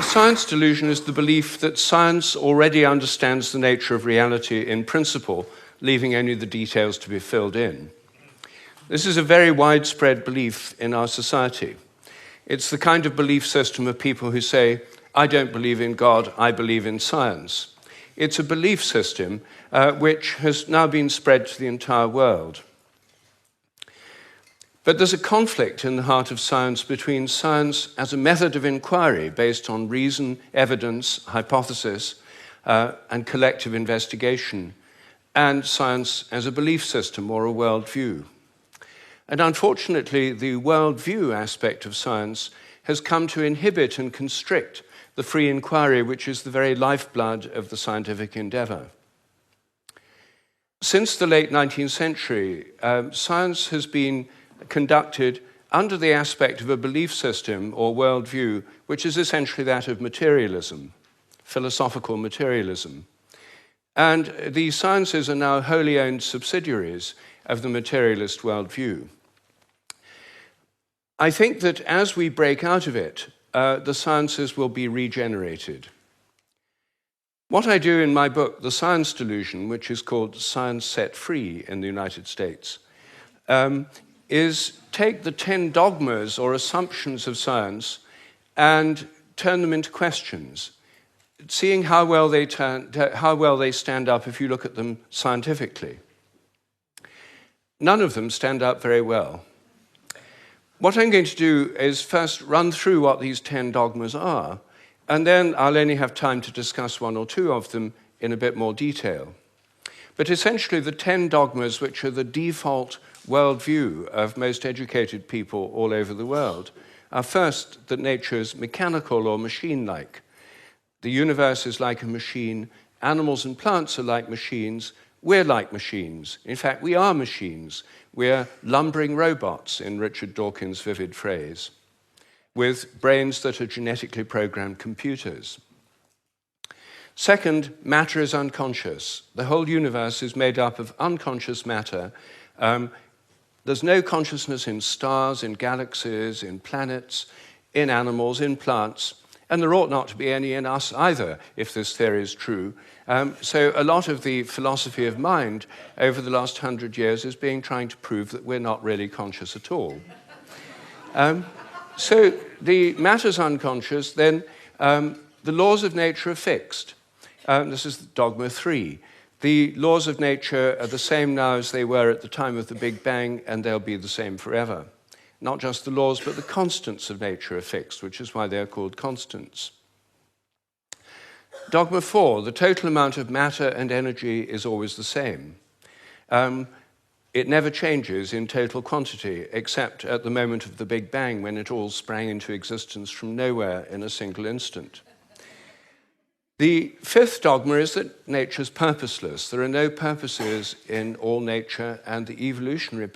science delusion is the belief that science already understands the nature of reality in principle, leaving only the details to be filled in. This is a very widespread belief in our society. It's the kind of belief system of people who say, I don't believe in God, I believe in science. It's a belief system which has now been spread to the entire world. But there's a conflict in the heart of science between science as a method of inquiry based on reason, evidence, hypothesis, and collective investigation, and science as a belief system or a worldview. And unfortunately, the worldview aspect of science has come to inhibit and constrict the free inquiry, which is the very lifeblood of the scientific endeavor. Since the late 19th century, science has been conducted under the aspect of a belief system or worldview, which is essentially that of materialism, philosophical materialism. And the sciences are now wholly owned subsidiaries of the materialist worldview. I think that as we break out of it, the sciences will be regenerated. What I do in my book, The Science Delusion, which is called Science Set Free in the United States, is take the 10 dogmas or assumptions of science and turn them into questions, seeing how well they stand up if you look at them scientifically. None of them stand up very well. What I'm going to do is first run through what these 10 dogmas are, and then I'll only have time to discuss one or two of them in a bit more detail. But essentially, the 10 dogmas, which are the default worldview of most educated people all over the world, are first, that nature is mechanical or machine-like. The universe is like a machine, animals and plants are like machines, we're like machines. In fact, we are machines. We're lumbering robots, in Richard Dawkins' vivid phrase, with brains that are genetically programmed computers. Second, matter is unconscious. The whole universe is made up of unconscious matter. There's no consciousness in stars, in galaxies, in planets, in animals, in plants, and there ought not to be any in us either, if this theory is true. So a lot of the philosophy of mind over the last 100 years is trying to prove that we're not really conscious at all. So the matter's unconscious, then the laws of nature are fixed. This is dogma 3. The laws of nature are the same now as they were at the time of the Big Bang, and they'll be the same forever. Not just the laws, but the constants of nature are fixed, which is why they're called constants. Dogma 4, the total amount of matter and energy is always the same. It never changes in total quantity, except at the moment of the Big Bang, when it all sprang into existence from nowhere in a single instant. The 5th dogma is that nature's purposeless. There are no purposes in all nature, and the evolutionary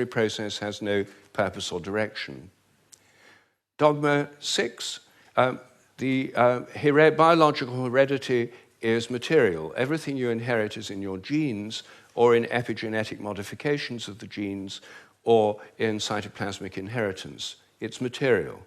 process has no purpose or direction. Dogma 6, biological heredity is material. Everything you inherit is in your genes, or in epigenetic modifications of the genes, or in cytoplasmic inheritance. It's material.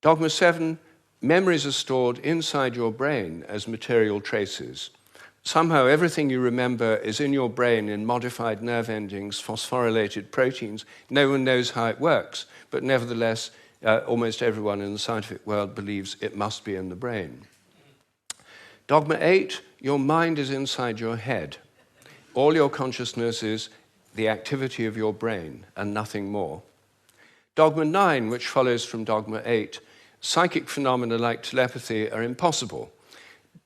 Dogma 7, memories are stored inside your brain as material traces. Somehow everything you remember is in your brain in modified nerve endings, phosphorylated proteins. No one knows how it works, but nevertheless, almost everyone in the scientific world believes it must be in the brain. Dogma 8, your mind is inside your head. All your consciousness is the activity of your brain and nothing more. Dogma 9, which follows from dogma 8, psychic phenomena like telepathy are impossible.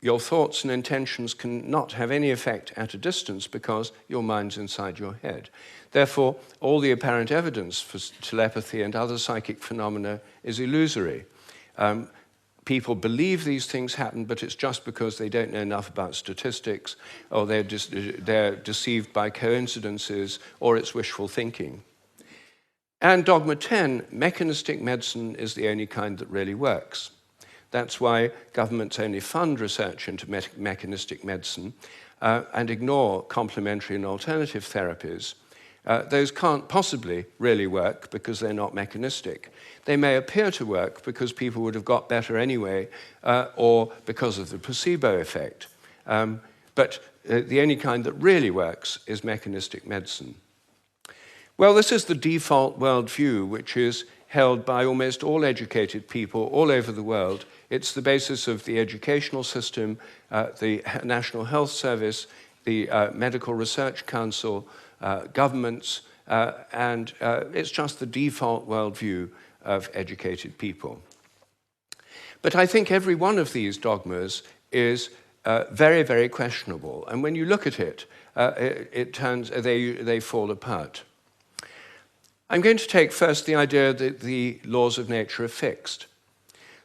Your thoughts and intentions cannot have any effect at a distance because your mind's inside your head. Therefore, all the apparent evidence for telepathy and other psychic phenomena is illusory. People believe these things happen, but it's just because they don't know enough about statistics, or they're deceived by coincidences, or it's wishful thinking. And dogma 10, mechanistic medicine is the only kind that really works. That's why governments only fund research into mechanistic medicine and ignore complementary and alternative therapies. Those can't possibly really work because they're not mechanistic. They may appear to work because people would have got better anyway, or because of the placebo effect. But the only kind that really works is mechanistic medicine. Well, this is the default worldview, which is held by almost all educated people all over the world. It's the basis of the educational system, the National Health Service, the Medical Research Council, governments, and it's just the default worldview of educated people. But I think every one of these dogmas is very, very questionable. And when you look at it, they fall apart. I'm going to take first the idea that the laws of nature are fixed.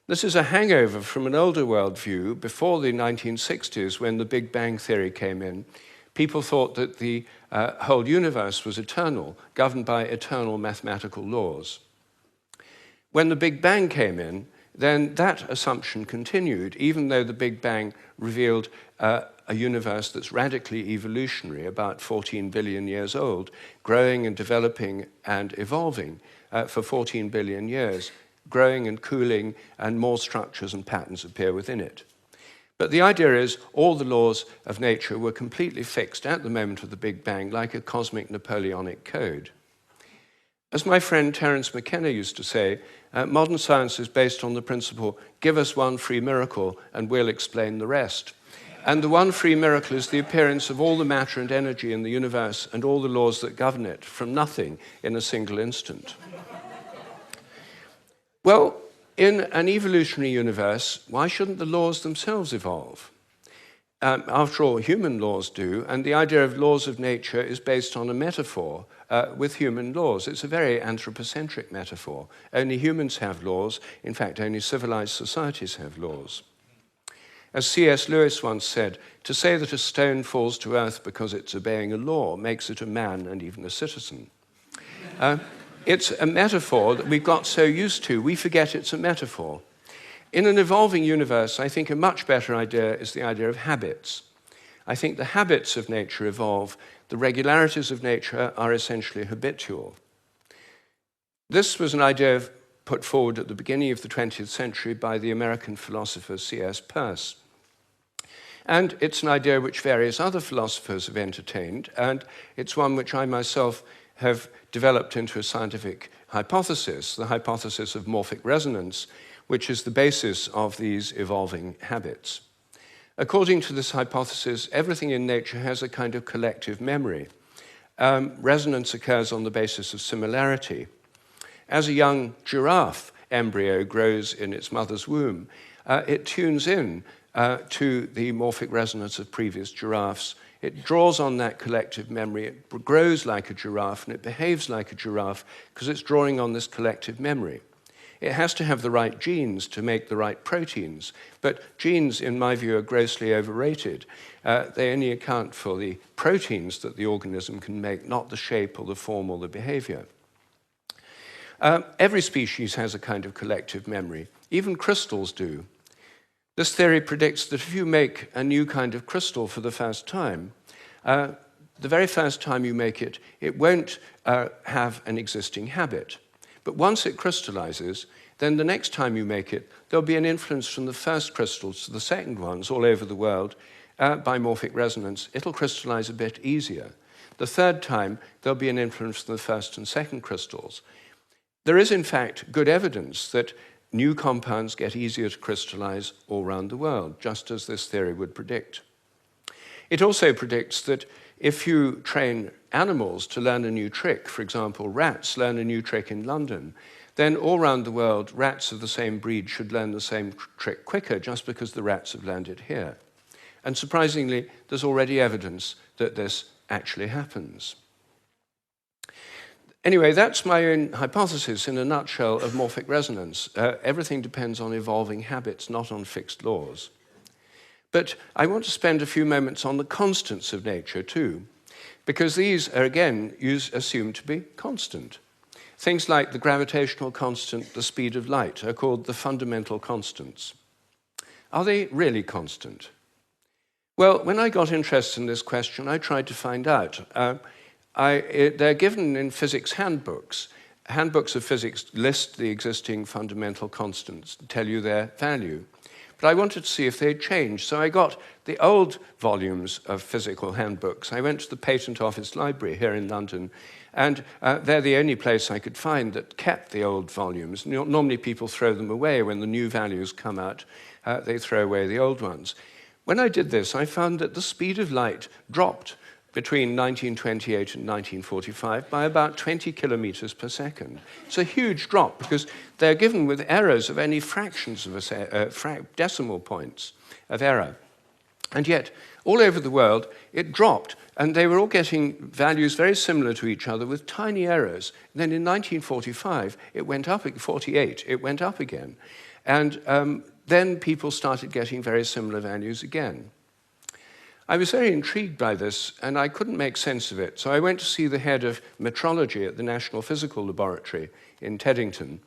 This is a hangover from an older worldview before the 1960s, when the Big Bang theory came in. People thought that the whole universe was eternal, governed by eternal mathematical laws. When the Big Bang came in, then that assumption continued, even though the Big Bang revealed a universe that's radically evolutionary, about 14 billion years old, growing and developing and evolving for 14 billion years, growing and cooling, and more structures and patterns appear within it. But the idea is all the laws of nature were completely fixed at the moment of the Big Bang, like a cosmic Napoleonic code. As my friend Terence McKenna used to say, modern science is based on the principle, give us one free miracle and we'll explain the rest. And the one free miracle is the appearance of all the matter and energy in the universe and all the laws that govern it from nothing in a single instant. Well, in an evolutionary universe, why shouldn't the laws themselves evolve? After all, human laws do, and the idea of laws of nature is based on a metaphor with human laws. It's a very anthropocentric metaphor. Only humans have laws. In fact, only civilized societies have laws. As C.S. Lewis once said, to say that a stone falls to earth because it's obeying a law makes it a man and even a citizen. It's a metaphor that we've got so used to, we forget it's a metaphor. In an evolving universe, I think a much better idea is the idea of habits. I think the habits of nature evolve. The regularities of nature are essentially habitual. This was an idea put forward at the beginning of the 20th century by the American philosopher C.S. Peirce. And it's an idea which various other philosophers have entertained, and it's one which I myself have developed into a scientific hypothesis, the hypothesis of morphic resonance, which is the basis of these evolving habits. According to this hypothesis, everything in nature has a kind of collective memory. Resonance occurs on the basis of similarity. As a young giraffe embryo grows in its mother's womb, it tunes in to the morphic resonance of previous giraffes. It draws on that collective memory. It grows like a giraffe and it behaves like a giraffe because it's drawing on this collective memory. It has to have the right genes to make the right proteins, but genes, in my view, are grossly overrated. They only account for the proteins that the organism can make, not the shape or the form or the behavior. Every species has a kind of collective memory. Even crystals do. This theory predicts that if you make a new kind of crystal for the first time, the very first time you make it, it won't have an existing habit. But once it crystallizes, then the next time you make it, there'll be an influence from the first crystals to the second ones all over the world by morphic resonance. It'll crystallize a bit easier. The third time, there'll be an influence from the first and second crystals. There is, in fact, good evidence that new compounds get easier to crystallize all around the world, just as this theory would predict. It also predicts that if you train animals to learn a new trick, for example, rats learn a new trick in London, then all around the world, rats of the same breed should learn the same trick quicker just because the rats have learned it here. And surprisingly, there's already evidence that this actually happens. Anyway, that's my own hypothesis in a nutshell of morphic resonance. Everything depends on evolving habits, not on fixed laws. But I want to spend a few moments on the constants of nature too, because these are, again, assumed to be constant. Things like the gravitational constant, the speed of light, are called the fundamental constants. Are they really constant? Well, when I got interested in this question, I tried to find out. they're given in physics handbooks. Handbooks of physics list the existing fundamental constants, tell you their value. But I wanted to see if they'd changed, so I got the old volumes of physical handbooks. I went to the Patent Office Library here in London, and they're the only place I could find that kept the old volumes. Normally people throw them away when the new values come out. They throw away the old ones. When I did this, I found that the speed of light dropped between 1928 and 1945 by about 20 kilometers per second. It's a huge drop because they're given with errors of only fractions of decimal points of error. And yet, all over the world, it dropped, and they were all getting values very similar to each other with tiny errors. And then in 1945, it went up, 48, it went up again. And then people started getting very similar values again. I was very intrigued by this, and I couldn't make sense of it. So I went to see the head of metrology at the National Physical Laboratory in Teddington.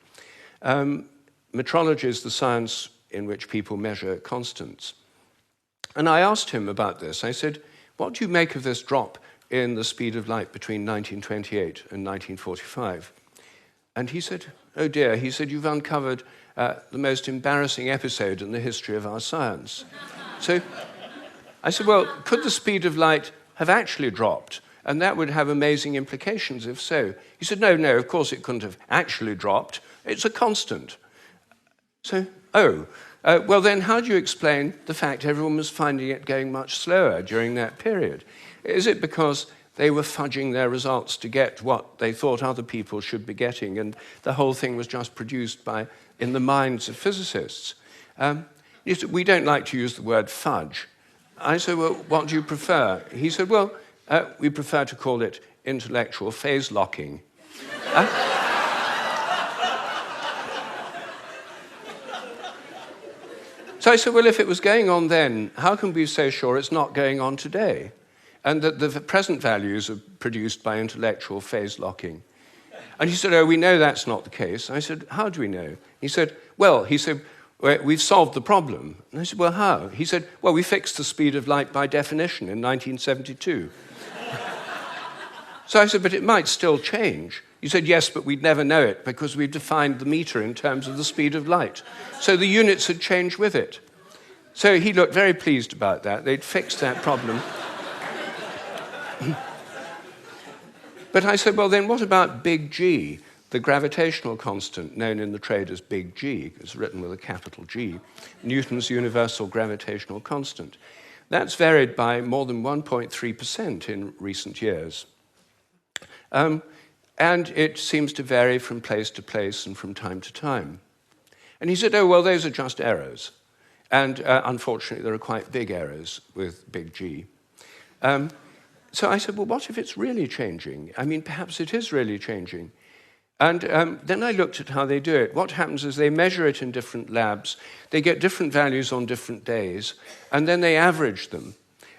Metrology is the science in which people measure constants. And I asked him about this. I said, what do you make of this drop in the speed of light between 1928 and 1945? And he said, oh dear, he said, you've uncovered the most embarrassing episode in the history of our science. So I said, well, could the speed of light have actually dropped? And that would have amazing implications if so. He said, no, of course it couldn't have actually dropped. It's a constant. So, well then how do you explain the fact everyone was finding it going much slower during that period? Is it because they were fudging their results to get what they thought other people should be getting, and the whole thing was just produced in the minds of physicists? We don't like to use the word fudge. I said, well, what do you prefer? He said, well, we prefer to call it intellectual phase locking. So I said, well, if it was going on then, how can we be so sure it's not going on today? And that the present values are produced by intellectual phase locking. And he said, oh, we know that's not the case. I said, how do we know? He said, we've solved the problem. And I said, well, how? He said, well, we fixed the speed of light by definition in 1972. So I said, but it might still change. He said, yes, but we'd never know it because we've defined the meter in terms of the speed of light. So the units had changed with it. So he looked very pleased about that. They'd fixed that problem. But I said, well, then what about big G? The gravitational constant, known in the trade as big G, is written with a capital G, Newton's universal gravitational constant. That's varied by more than 1.3% in recent years. And it seems to vary from place to place and from time to time. And he said, oh, well, those are just errors. And unfortunately, there are quite big errors with big G. So I said, well, what if it's really changing? I mean, perhaps it is really changing. And then I looked at how they do it. What happens is they measure it in different labs. They get different values on different days, and then they average them.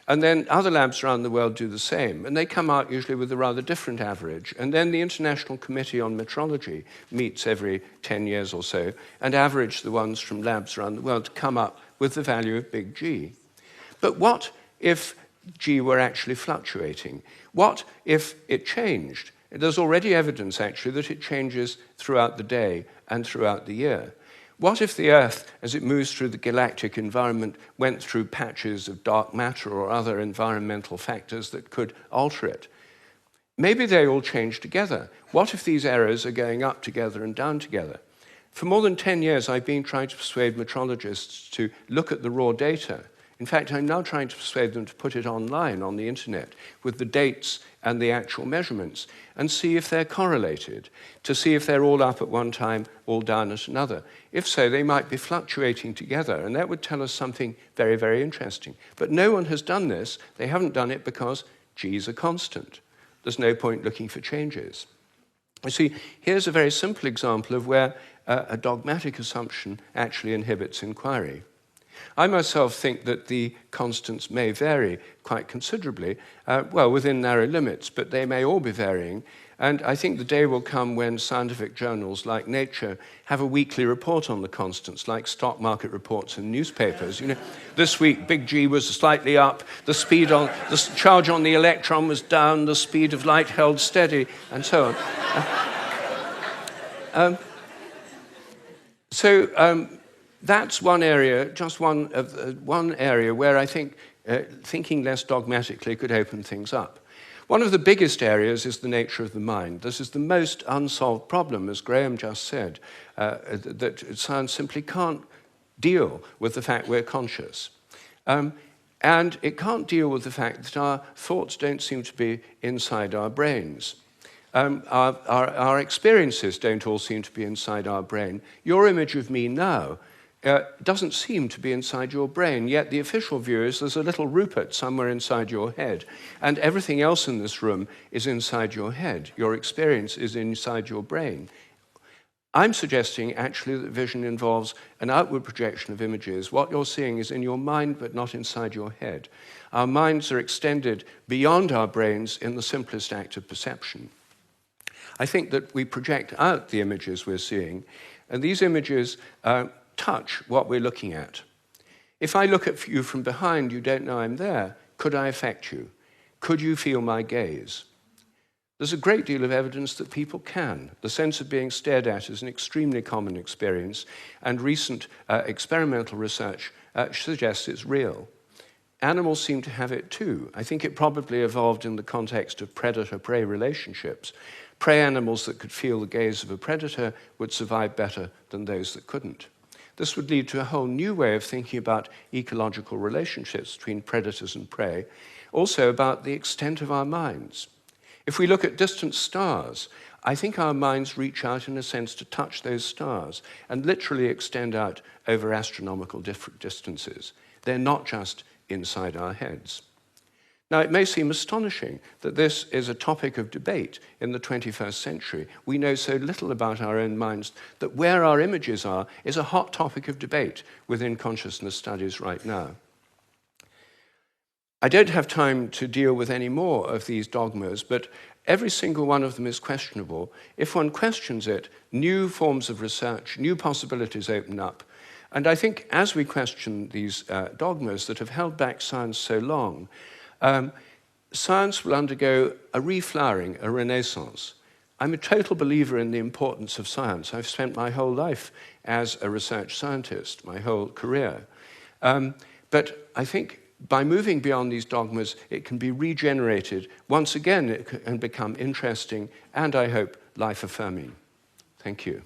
And then other labs around the world do the same, and they come out usually with a rather different average. And then the International Committee on Metrology meets every 10 years or so and average the ones from labs around the world to come up with the value of big G. But what if G were actually fluctuating? What if it changed? There's already evidence, actually, that it changes throughout the day and throughout the year. What if the Earth, as it moves through the galactic environment, went through patches of dark matter or other environmental factors that could alter it? Maybe they all change together. What if these errors are going up together and down together? For more than 10 years, I've been trying to persuade metrologists to look at the raw data. In fact, I'm now trying to persuade them to put it online on the internet with the dates and the actual measurements and see if they're correlated, to see if they're all up at one time, all down at another. If so, they might be fluctuating together, and that would tell us something very, very interesting. But no one has done this. They haven't done it because G is a constant. There's no point looking for changes. You see, here's a very simple example of where a dogmatic assumption actually inhibits inquiry. I myself think that the constants may vary quite considerably, well, within narrow limits, but they may all be varying. And I think the day will come when scientific journals like Nature have a weekly report on the constants, like stock market reports in newspapers. You know, this week, big G was slightly up, the charge on the electron was down, the speed of light held steady, and so on. That's one area, just one area where I think thinking less dogmatically could open things up. One of the biggest areas is the nature of the mind. This is the most unsolved problem, as Graham just said, that science simply can't deal with the fact we're conscious. And it can't deal with the fact that our thoughts don't seem to be inside our brains. Our experiences don't all seem to be inside our brain. Your image of me now doesn't seem to be inside your brain, yet the official view is there's a little Rupert somewhere inside your head, and everything else in this room is inside your head. Your experience is inside your brain. I'm suggesting actually that vision involves an outward projection of images. What you're seeing is in your mind, but not inside your head. Our minds are extended beyond our brains in the simplest act of perception. I think that we project out the images we're seeing, and these images touch what we're looking at. If I look at you from behind, you don't know I'm there. Could I affect you? Could you feel my gaze? There's a great deal of evidence that people can. The sense of being stared at is an extremely common experience, and recent experimental research suggests it's real. Animals seem to have it too. I think it probably evolved in the context of predator-prey relationships. Prey animals that could feel the gaze of a predator would survive better than those that couldn't. This would lead to a whole new way of thinking about ecological relationships between predators and prey, also about the extent of our minds. If we look at distant stars, I think our minds reach out in a sense to touch those stars and literally extend out over astronomical distances. They're not just inside our heads. Now, it may seem astonishing that this is a topic of debate in the 21st century. We know so little about our own minds that where our images are is a hot topic of debate within consciousness studies right now. I don't have time to deal with any more of these dogmas, but every single one of them is questionable. If one questions it, new forms of research, new possibilities open up. And I think as we question these dogmas that have held back science so long, science will undergo a reflowering, a renaissance. I'm a total believer in the importance of science. I've spent my whole life as a research scientist, my whole career. But I think by moving beyond these dogmas, it can be regenerated. Once again, it can become interesting and, I hope, life-affirming. Thank you.